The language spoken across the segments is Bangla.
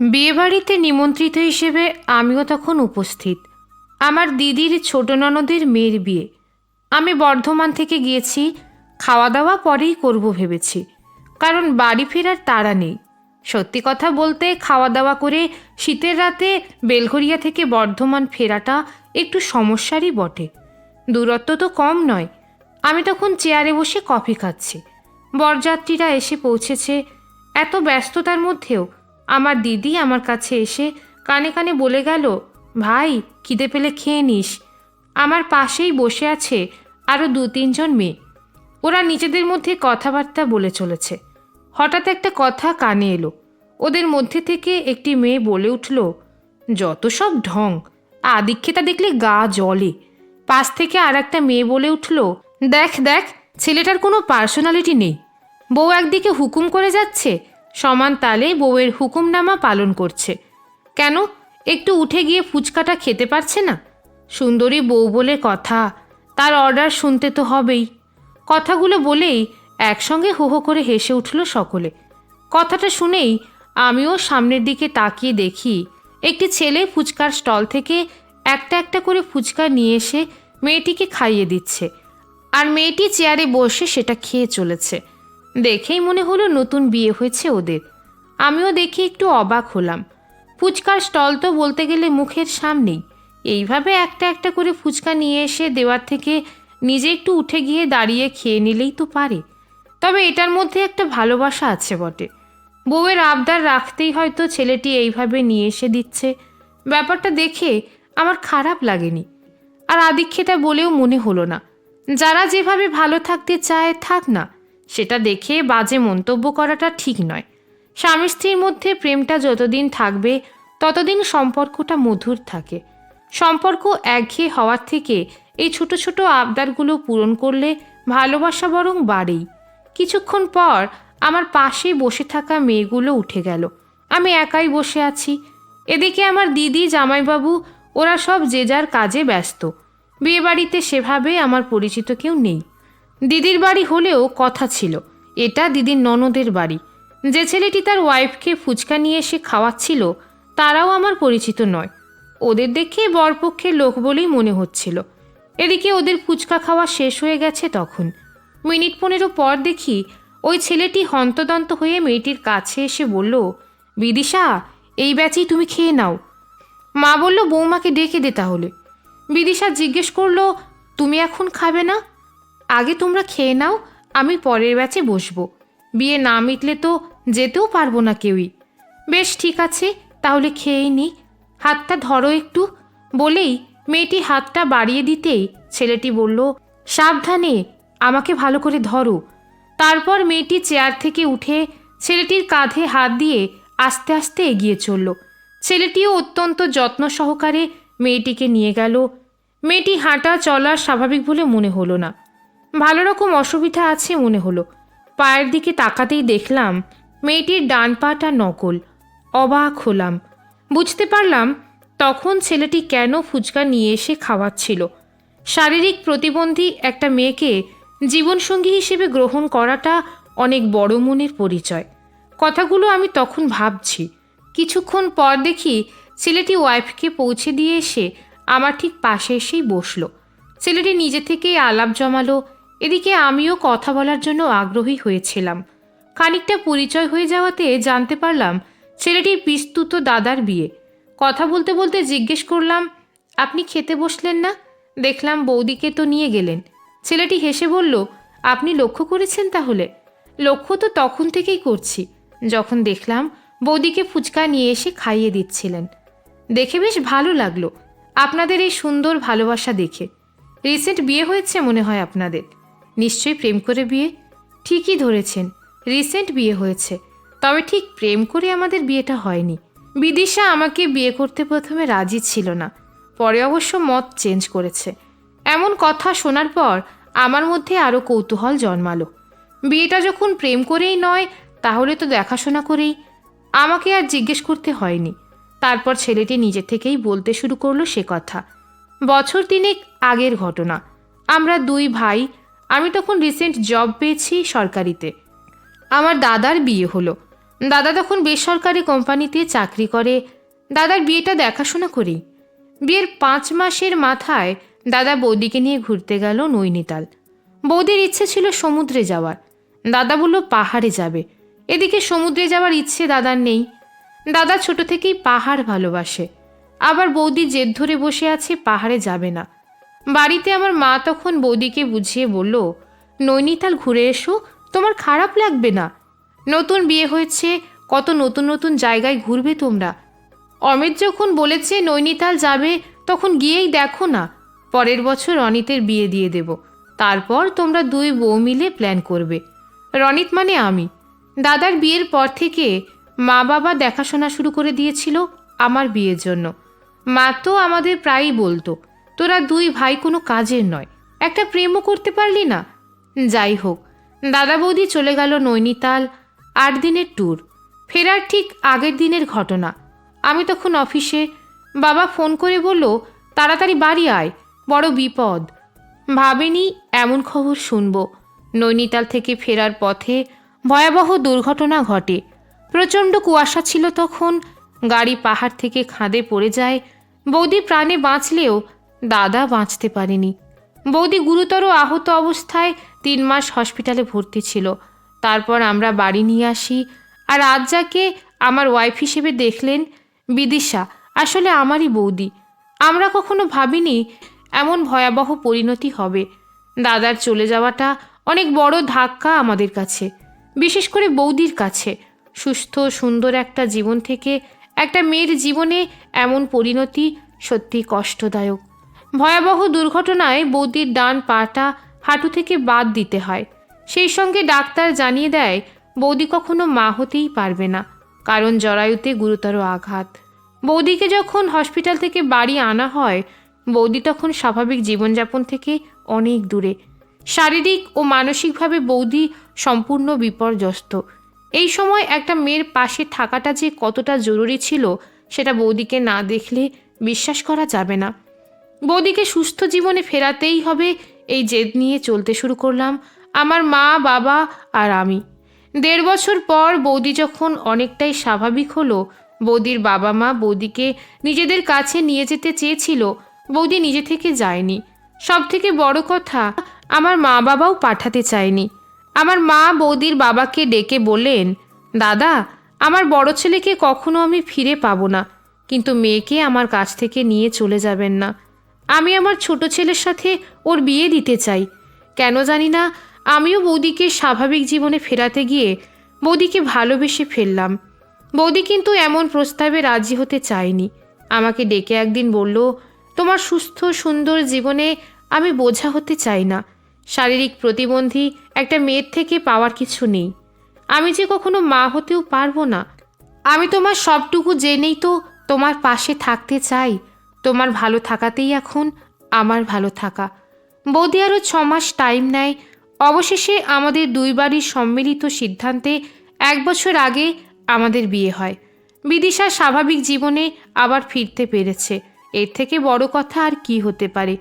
বিয়েবাড়িতে নিমন্ত্রিত হিসেবে আমিও তখন উপস্থিত। আমার দিদির ছোট ননদের মেয়ের বিয়ে। আমি বর্ধমান থেকে গিয়েছি, খাওয়া দাওয়া পরেই করব ভেবেছি, কারণ বাড়ি ফেরার তাড়া নেই। সত্যি কথা বলতে খাওয়া দাওয়া করে শীতের রাতে বেলঘরিয়া থেকে বর্ধমান ফেরাটা একটু সমস্যারই বটে। দূরত্ব তো কম নয়। আমি তখন চেয়ারে বসে কফি খাচ্ছি। বরযাত্রীরা এসে পৌঁছেছে। এত ব্যস্ততার মধ্যেও আমার দিদি আমার কাছে এসে কানে কানে বলে গেল, ভাই খিদে পেলে খেয়ে নিস। আমার পাশেই বসে আছে আরও 2-3 জন মেয়ে। ওরা নিজেদের মধ্যে কথাবার্তা বলে চলেছে। হঠাৎ একটা কথা কানে এলো। ওদের মধ্যে থেকে একটি মেয়ে বলে উঠল, যত সব ঢং, আদিক্ষেতা দেখলে গা জ্বলে। পাশ থেকে আর একটা মেয়ে বলে উঠল, দেখ দেখ, ছেলেটার কোনো পার্সোনালিটি নেই। বউ একদিকে হুকুম করে যাচ্ছে, সমান তালে বউয়ের হুকুমনামা পালন করছে। কেন একটু উঠে গিয়ে ফুচকাটা খেতে পারছে না? সুন্দরী বউ বলে কথা, তার অর্ডার শুনতে তো হবেই। কথাগুলো বলেই একসঙ্গে হো হো করে হেসে উঠল সকলে। কথাটা শুনেই আমিও সামনের দিকে তাকিয়ে দেখি একটি ছেলে ফুচকার স্টল থেকে একটা একটা করে ফুচকা নিয়ে এসে মেয়েটিকে খাইয়ে দিচ্ছে, আর মেয়েটি চেয়ারে বসে সেটা খেয়ে চলেছে। দেখেই মনে হলো নতুন বিয়ে হয়েছে ওদের। আমিও দেখে একটু অবাক হলাম। ফুচকার স্টল তো বলতে গেলে মুখের সামনেই। এইভাবে একটা একটা করে ফুচকা নিয়ে এসে দেওয়ার থেকে নিজে একটু উঠে গিয়ে দাঁড়িয়ে খেয়ে নিলেই তো পারে। তবে এটার মধ্যে একটা ভালোবাসা আছে বটে। বউয়ের আবদার রাখতেই হয়তো ছেলেটি এইভাবে নিয়ে এসে দিচ্ছে। ব্যাপারটা দেখে আমার খারাপ লাগেনি, আর আদিক্ষেতা বলেও মনে হলো না। যারা যেভাবে ভালো থাকতে চায় থাক না, সেটা দেখে বাজে মন্তব্য করাটা ঠিক নয়। স্বামী স্ত্রীর মধ্যে প্রেমটা যতদিন থাকবে ততদিন সম্পর্কটা মধুর থাকে। সম্পর্ক একঘেয়ে হওয়ার থেকে এই ছোট ছোট আবদারগুলো পূরণ করলে ভালোবাসা বরং বাড়েই। কিছুক্ষণ পর আমার পাশেই বসে থাকা মেয়েগুলো উঠে গেল। আমি একাই বসে আছি। এদিকে আমার দিদি, জামাইবাবু ওরা সব যে যার কাজে ব্যস্ত। বিয়েবাড়িতে সেভাবে আমার পরিচিত কেউ নেই। দিদির বাড়ি হলেও কথা ছিল, এটা দিদির ননদের বাড়ি। যে ছেলেটি তার ওয়াইফকে ফুচকা নিয়ে এসে খাওয়াচ্ছিল তারাও আমার পরিচিত নয়। ওদের দেখে বরপক্ষের লোক বলেই মনে হচ্ছিল। এদিকে ওদের ফুচকা খাওয়া শেষ হয়ে গেছে তখন। মিনিট 15 পর দেখি ওই ছেলেটি হন্তদন্ত হয়ে মেয়েটির কাছে এসে বলল, বিদিশা, এই ব্যাচেই তুমি খেয়ে নাও। মা বলল, বৌমাকে ডেকে দে তাহলে। বিদিশা জিজ্ঞেস করলো, তুমি এখন খাবে না? আগে তোমরা খেয়ে নাও, আমি পরের ব্যাচে বসবো। বিয়ে না মিটলে তো যেতেও পারবো না কেউই। বেশ ঠিক আছে, তাহলে খেয়েই নি। হাতটা ধরো একটু। বলেই মেয়েটি হাতটা বাড়িয়ে দিতেই ছেলেটি বলল, সাবধানে, আমাকে ভালো করে ধরো। তারপর মেয়েটি চেয়ার থেকে উঠে ছেলেটির কাঁধে হাত দিয়ে আস্তে আস্তে এগিয়ে চলল। ছেলেটিও অত্যন্ত যত্ন সহকারে মেয়েটিকে নিয়ে গেল। মেয়েটি হাঁটা চলা স্বাভাবিক বলে মনে হলো না, ভালো রকম অসুবিধা আছে মনে হলো। পায়ের দিকে তাকাতেই দেখলাম মেয়েটির ডান পাটা নকল। অবাক হলাম। বুঝতে পারলাম তখন ছেলেটি কেন ফুচকা নিয়ে এসে খাওয়াচ্ছিল। শারীরিক প্রতিবন্ধী একটা মেয়েকে জীবনসঙ্গী হিসেবে গ্রহণ করাটা অনেক বড় মনের পরিচয়। কথাগুলো আমি তখন ভাবছি। কিছুক্ষণ পর দেখি ছেলেটি ওয়াইফকে পৌঁছে দিয়ে এসে আমার ঠিক পাশে এসেই বসলো। ছেলেটি নিজে থেকেই আলাপ জমালো। এদিকে আমিও কথা বলার জন্য আগ্রহী হয়েছিলাম। খানিকটা পরিচয় হয়ে যাওয়াতে জানতে পারলাম ছেলেটির পিস্তুত দাদার বিয়ে। কথা বলতে বলতে জিজ্ঞেস করলাম, আপনি খেতে বসলেন না? দেখলাম বৌদিকে তো নিয়ে গেলেন। ছেলেটি হেসে বলল, আপনি লক্ষ্য করেছেন তাহলে? লক্ষ্য তো তখন থেকেই করছি, যখন দেখলাম বৌদিকে ফুচকা নিয়ে এসে খাইয়ে দিচ্ছিলেন। দেখে বেশ ভালো লাগলো আপনাদের এই সুন্দর ভালোবাসা দেখে। রিসেন্ট বিয়ে হয়েছে মনে হয় আপনাদের? নিশ্চয়ই প্রেম করে বিয়ে। ঠিকই ধরেছেন, রিসেন্ট বিয়ে হয়েছে, তবে ঠিক প্রেম করে আমাদের বিয়েটা হয়নি। বিদিশা আমাকে বিয়ে করতে প্রথমে রাজি ছিল না, পরে অবশ্য মত চেঞ্জ করেছে। এমন কথা শোনার পর আমার মধ্যে আরও কৌতূহল জন্মালো। বিয়েটা যখন প্রেম করেই নয়, তাহলে তো দেখাশোনা করেই। আমাকে আর জিজ্ঞেস করতে হয়নি। তারপর ছেলেটি নিজে থেকেই বলতে শুরু করলো সে কথা। বছর 3 আগের ঘটনা। আমরা 2 ভাই। আমি তখন রিসেন্ট জব পেয়েছি সরকারিতে। আমার দাদার বিয়ে হলো। দাদা তখন বেসরকারি কোম্পানিতে চাকরি করে। দাদার বিয়েটা দেখাশোনা করি। বিয়ের 5 মাসের মাথায় দাদা বৌদিকে নিয়ে ঘুরতে গেল নৈনিতাল। বৌদির ইচ্ছে ছিল সমুদ্রে যাওয়ার। দাদা বলল পাহাড়ে যাবে। এদিকে সমুদ্রে যাওয়ার ইচ্ছে দাদার নেই। দাদা ছোট থেকেই পাহাড় ভালোবাসে। আবার বৌদি জেদ ধরে বসে আছে পাহাড়ে যাবে না। বাড়িতে আমার মা তখন বৌদিকে বুঝিয়ে বলল, নৈনিতাল ঘুরে এসো, তোমার খারাপ লাগবে না। নতুন বিয়ে হয়েছে, কত নতুন নতুন জায়গায় ঘুরবে তোমরা। অমিত যখন বলেছে নৈনিতাল যাবে, তখন গিয়েই দেখো না। পরের বছর রনিতের বিয়ে দিয়ে দেব। তারপর তোমরা 2 বউ মিলে প্ল্যান করবে। রনিত মানে আমি। দাদার বিয়ের পর থেকে মা বাবা দেখাশোনা শুরু করে দিয়েছিল আমার বিয়ের জন্য। মা তো আমাদের প্রায়ই বলতো, তোরা 2 ভাই কোনো কাজের নয়, একটা প্রেমও করতে পারলি না। যাই হোক, দাদা বৌদি চলে গেল নৈনিতাল। 8 দিনের ট্যুর। ফেরার ঠিক আগের দিনের ঘটনা। আমি তখন অফিসে। বাবা ফোন করে বলল, তাড়াতাড়ি বাড়ি আয়, বড় বিপদ। ভাবিনি এমন খবর শুনব। নৈনিতাল থেকে ফেরার পথে ভয়াবহ দুর্ঘটনা ঘটে। প্রচণ্ড কুয়াশা ছিল তখন। গাড়ি পাহাড় থেকে খাদে পড়ে যায়। বৌদি প্রাণে বাঁচলেও দাদা বাঁচতে পারেনি। বৌদি গুরুতর আহত অবস্থায় 3 মাস হসপিটালে ভর্তি ছিল। তারপর আমরা বাড়ি নিয়ে আসি। আর আজ যাকে আমার ওয়াইফ হিসেবে দেখলেন, বিদিশা আসলে আমারই বৌদি। আমরা কখনো ভাবিনি এমন ভয়াবহ পরিণতি হবে। দাদার চলে যাওয়াটা অনেক বড় ধাক্কা আমাদের কাছে, বিশেষ করে বৌদির কাছে। সুস্থ সুন্দর একটা জীবন থেকে একটা মেয়ের জীবনে এমন পরিণতি সত্যি কষ্টদায়ক। ভয়াবহ দুর্ঘটনায় বৌদির ডান পাটা হাঁটু থেকে বাদ দিতে হয়। সেই সঙ্গে ডাক্তার জানিয়ে দেয় বৌদি কখনো মা হতেই পারবে না, কারণ জরায়ুতে গুরুতর আঘাত। বৌদিকে যখন হসপিটাল থেকে বাড়ি আনা হয়, বৌদি তখন স্বাভাবিক জীবনযাপন থেকে অনেক দূরে। শারীরিক ও মানসিকভাবে বৌদি সম্পূর্ণ বিপর্যস্ত। এই সময় একটা মেয়ের পাশে থাকাটা যে কতটা জরুরি ছিল, সেটা বৌদিকে না দেখলে বিশ্বাস করা যাবে না। বৌদিকে সুস্থ জীবনে ফেরাতেই হবে, এই জেদ নিয়ে চলতে শুরু করলাম আমার মা, বাবা আর আমি। 1.5 বছর পর বৌদি যখন অনেকটাই স্বাভাবিক হলো, বৌদির বাবা মা বৌদিকে নিজেদের কাছে নিয়ে যেতে চেয়েছিল। বৌদি নিজে থেকে যায়নি। সব থেকে বড় কথা, আমার মা বাবাও পাঠাতে চায়নি। আমার মা বৌদির বাবাকে ডেকে বললেন, দাদা, আমার বড় ছেলেকে কখনো আমি ফিরে পাবো না, কিন্তু মেয়েকে আমার কাছ থেকে নিয়ে চলে যাবেন না। আমি আমার ছোট ছেলের সাথে ওর বিয়ে দিতে চাই। কেন জানি না, আমিও বৌদিকে স্বাভাবিক জীবনে ফেরাতে গিয়ে বৌদিকে ভালোবেসে ফেললাম। বৌদি কিন্তু এমন প্রস্তাবে রাজি হতে চায়নি। আমাকে ডেকে একদিন বলল, তোমার সুস্থ সুন্দর জীবনে আমি বোঝা হতে চাই না। শারীরিক প্রতিবন্ধী একটা মেয়ের থেকে পাওয়ার কিছু নেই। আমি যে কখনো মা হতেও পারবো না। আমি তোমার সবটুকু জেনেই তো তোমার পাশে থাকতে চাই। তোমার ভালো থাকাতেই এখন আমার ভালো থাকা। বৌদি আরও 6 মাস টাইম নেয়। অবশেষে আমাদের 2 বাড়ির সম্মিলিত সিদ্ধান্তে 1 বছর আগে আমাদের বিয়ে হয়। বিদিশা স্বাভাবিক জীবনে আবার ফিরতে পেরেছে। এর থেকে বড় কথা আর কি হতে পারে।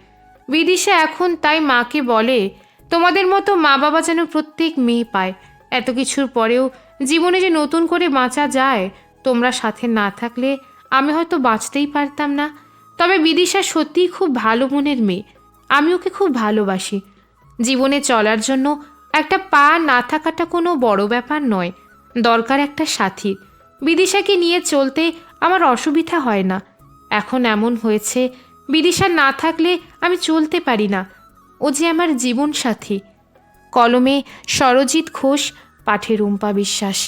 বিদিশা এখন তাই মাকে বলে, তোমাদের মতো মা বাবা যেন প্রত্যেক মেয়ে পায়। এত কিছুর পরেও জীবনে যে নতুন করে বাঁচা যায়, তোমরা সাথে না থাকলে আমি হয়তো বাঁচতেই পারতাম না। তবে বিদিশা সত্যিই খুব ভালো মনের মেয়ে। আমি ওকে খুব ভালোবাসি। জীবনে চলার জন্য একটা পা না থাকাটা কোনো বড় ব্যাপার নয়, দরকার একটা সাথী। বিদিশাকে নিয়ে চলতে আমার অসুবিধা হয় না। এখন এমন হয়েছে, বিদিশা না থাকলে আমি চলতে পারি না। ও যে আমার জীবন সাথী। কলমে সরজিৎ ঘোষ, পাঠে রুম্পা বিশ্বাস।